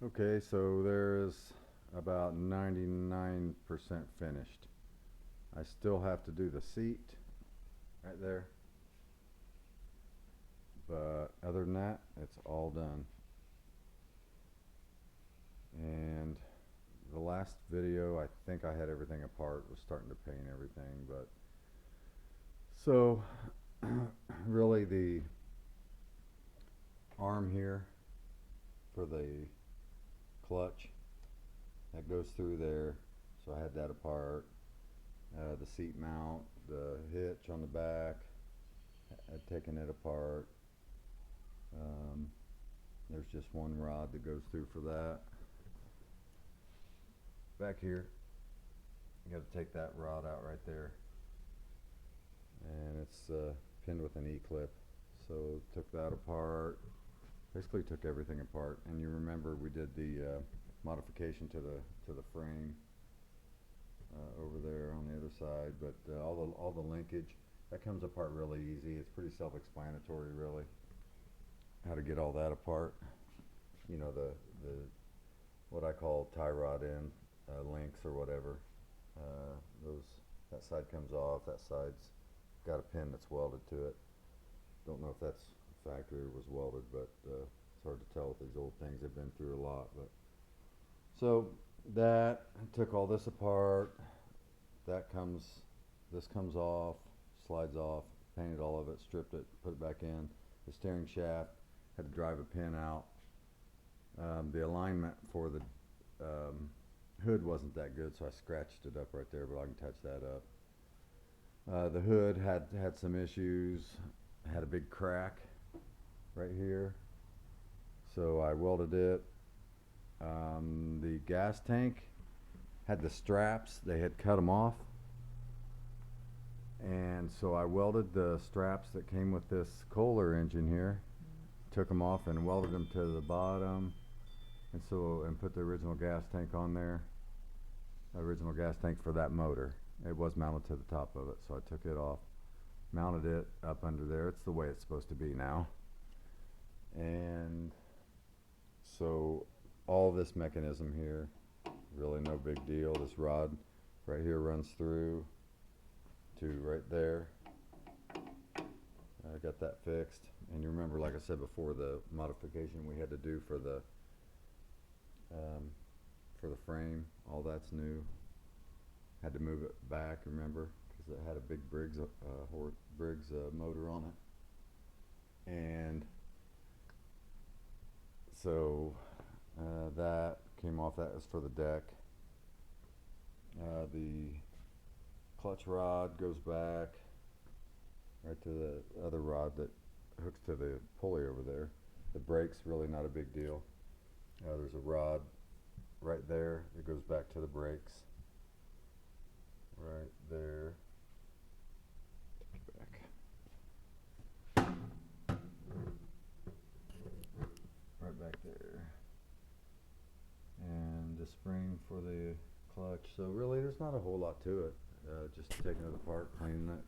Okay, so there's about 99% finished. I still have to do the seat right there, but other than that, it's all done. And the last video, I think I had everything apart, was starting to paint everything, but so really the arm here for the clutch that goes through there, so I had that apart. The seat mount, the hitch on the back, I'd taken it apart. Um, there's just one rod that goes through for that. Back here, you got to take that rod out right there, and it's pinned with an E-clip. So took that apart. Basically took everything apart. And you remember we did the modification to the frame over there on the other side, but all the linkage that comes apart really easy. It's pretty self-explanatory, really, how to get all that apart. You know, the what I call tie rod end links or whatever. Those that side comes off. That side's got a pin that's welded to it. Don't know if that's factory or was welded, but it's hard to tell with these old things. They've been through a lot. But so that took all this apart. This comes off, slides off. Painted all of it, stripped it, put it back in. The steering shaft, had to drive a pin out. The alignment for the hood wasn't that good, so I scratched it up right there, but I can touch that up. The hood had some issues. Had a big crack right here, so I welded it. The gas tank had the straps, they had cut them off, and so I welded the straps that came with this Kohler engine here, took them off and welded them to the bottom, and put the original gas tank on there. Original gas tank for that motor. It was mounted to the top of it, so I took it off, mounted it up under there. It's the way it's supposed to be now. And so all this mechanism here, really no big deal. This rod right here runs through to right there. I got that fixed. And you remember, like I said before, the modification we had to do for the frame, all that's new. Had to move it back, remember, because it had a big Briggs motor on it. And so that came off. That was for the deck. The clutch rod goes back right to the other rod that hooks to the pulley over there. The brakes, really not a big deal. There's a rod right there that goes back to the brakes. Right there. Back. Right back there. And the spring for the clutch. So really there's not a whole lot to it. Just taking it apart, cleaning it.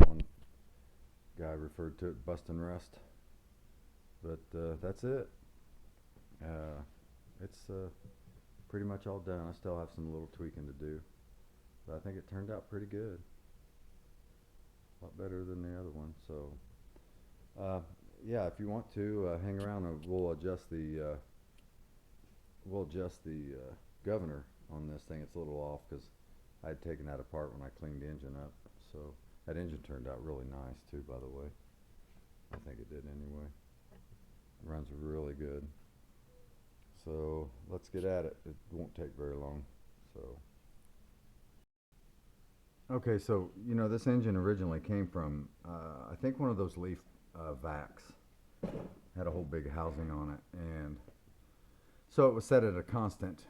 One guy referred to it bust and rust. But that's it. It's pretty much all done. I still have some little tweaking to do, but I think it turned out pretty good. A lot better than the other one. So yeah, if you want to hang around, and we'll adjust the governor on this thing. It's a little off because I had taken that apart when I cleaned the engine up. So that engine turned out really nice too, by the way. I think it did anyway. It runs really good. So let's get at it. It won't take very long. So okay, so you know this engine originally came from I think one of those Leaf vacs. Had a whole big housing on it, and so it was set at a constant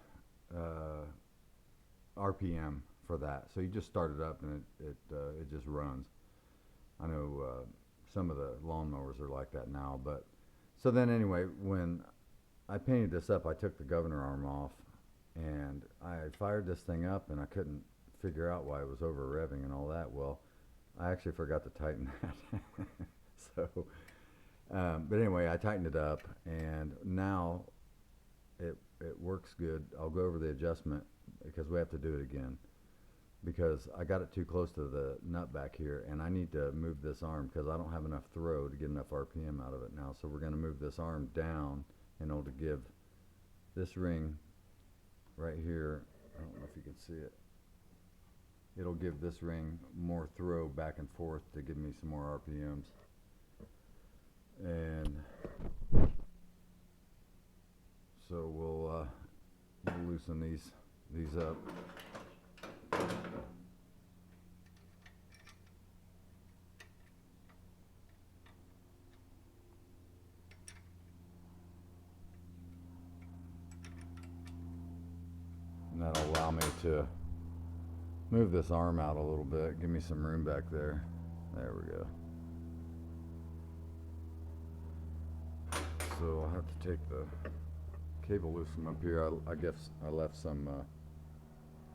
RPM for that. So you just start it up and it just runs. I know some of the lawnmowers are like that now, but so then anyway, when I painted this up, I took the governor arm off and I fired this thing up and I couldn't figure out why it was over revving and all that. Well, I actually forgot to tighten that. So but anyway, I tightened it up, and now it works good. I'll go over the adjustment because we have to do it again, because I got it too close to the nut back here, and I need to move this arm because I don't have enough throw to get enough RPM out of it now. So we're going to move this arm down in order to give this ring right here, I don't know if you can see it, it'll give this ring more throw back and forth to give me some more RPMs. And so we'll loosen these up. And that'll allow me to move this arm out a little bit, give me some room back there. There we go. So I'll have to take the cable loose from up here. I guess I left some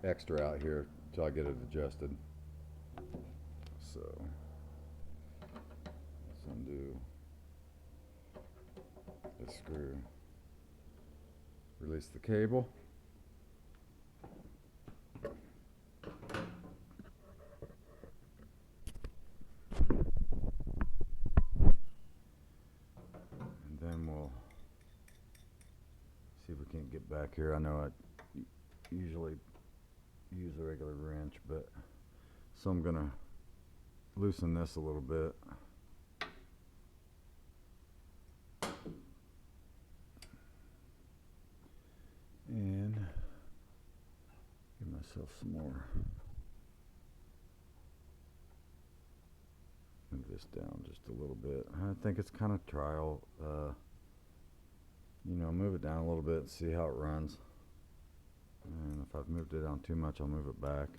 extra out here till I get it adjusted. So let's undo this screw. Release the cable. See if we can't get back here. I know I usually use a regular wrench, but so I'm gonna loosen this a little bit. And give myself some more. Move this down just a little bit. I think it's kind of trial. You know, move it down a little bit and see how it runs. And if I've moved it down too much, I'll move it back.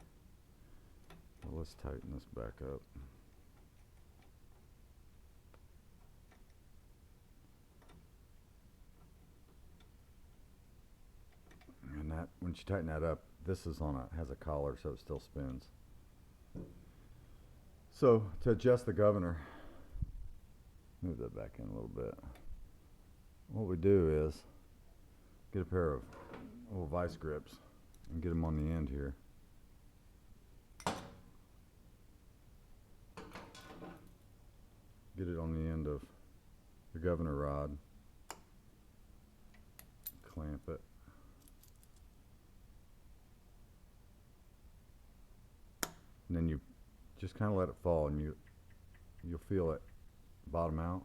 Well, let's tighten this back up. And that, once you tighten that up, this is has a collar, so it still spins. So to adjust the governor, move that back in a little bit. What we do is get a pair of little vice grips and get them on the end here. Get it on the end of the governor rod. Clamp it. And then you just kind of let it fall, and you'll feel it bottom out.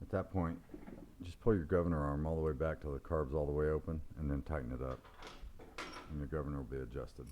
At that point, just pull your governor arm all the way back till the carb's all the way open, and then tighten it up, and your governor will be adjusted.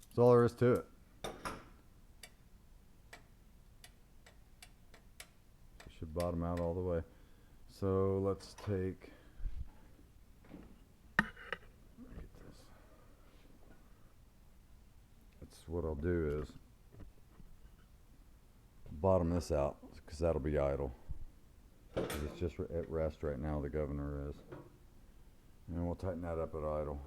That's all there is to it. It should bottom out all the way. So let's take, that's what I'll do is bottom this out, because that'll be idle. It's just at rest right now, the governor is. And we'll tighten that up at idle.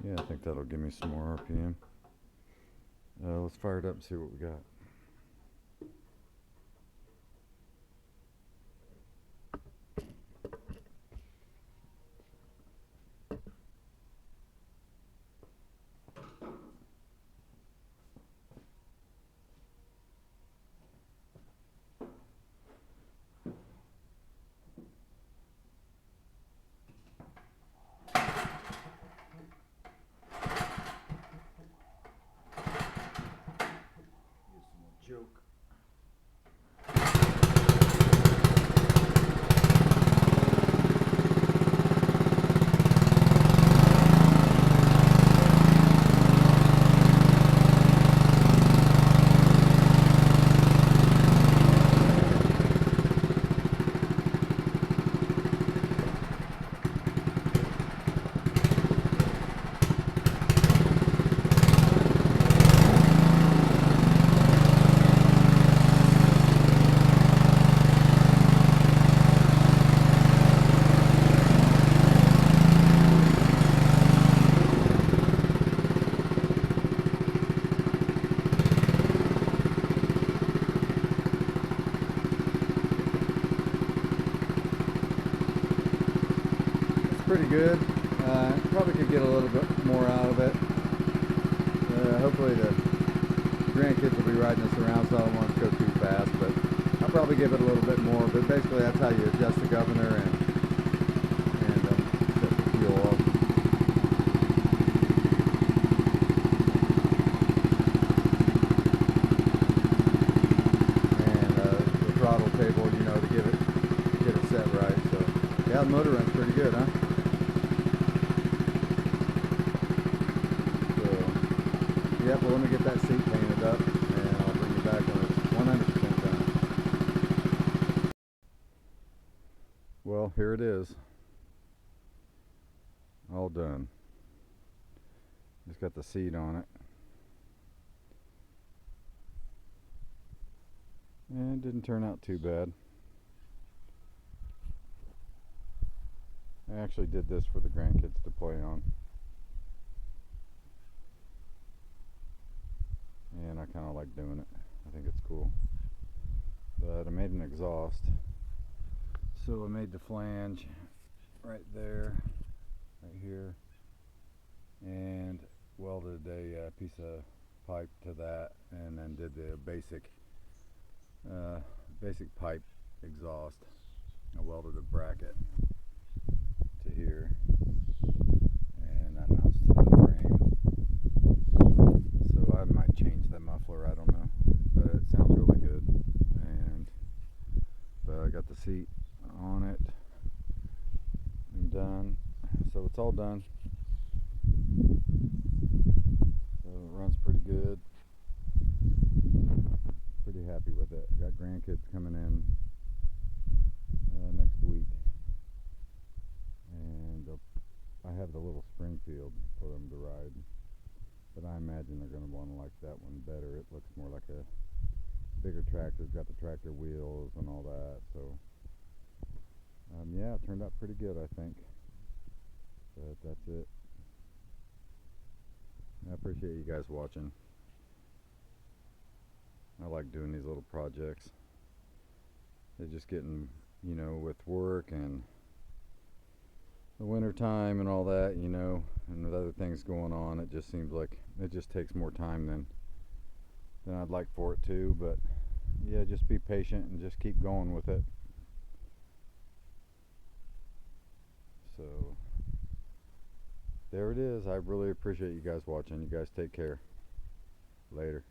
Yeah, I think that'll give me some more RPM. Let's fire it up and see what we got. pretty good. Probably could get a little bit more out of it. Hopefully the grandkids will be riding this around, so I don't want it to go too fast, but I'll probably give it a little bit more. But basically that's how you adjust the governor and set the fuel off. And the throttle table, you know, to get it set right. So yeah, the motor runs pretty good, huh? Yep, well, let me get that seat painted up and I'll bring you back when it's 100% done. Well, here it is. All done. Just got the seat on it. And it didn't turn out too bad. I actually did this for the grandkids to play on. And I kind of like doing it. I think it's cool. But I made an exhaust. So I made the flange right there, right here, and welded a piece of pipe to that, and then did the basic pipe exhaust. I welded a bracket to here, and that mounts to the frame. So I might change the muffler, I don't know, but it sounds really good. But I got the seat on it and done, so it's all done. So it runs pretty good. Pretty happy with it. I got grandkids coming in next week, and I have the little Springfield for them to ride. But I imagine they're going to want to like that one better. It looks more like a bigger tractor. It's got the tractor wheels and all that. So, yeah, it turned out pretty good, I think. But that's it. I appreciate you guys watching. I like doing these little projects. They're just getting, you know, with work and the winter time and all that, you know, and with other things going on, it just seems like it just takes more time than I'd like for it to. But yeah, just be patient and just keep going with it. So there it is. I really appreciate you guys watching. You guys take care. Later.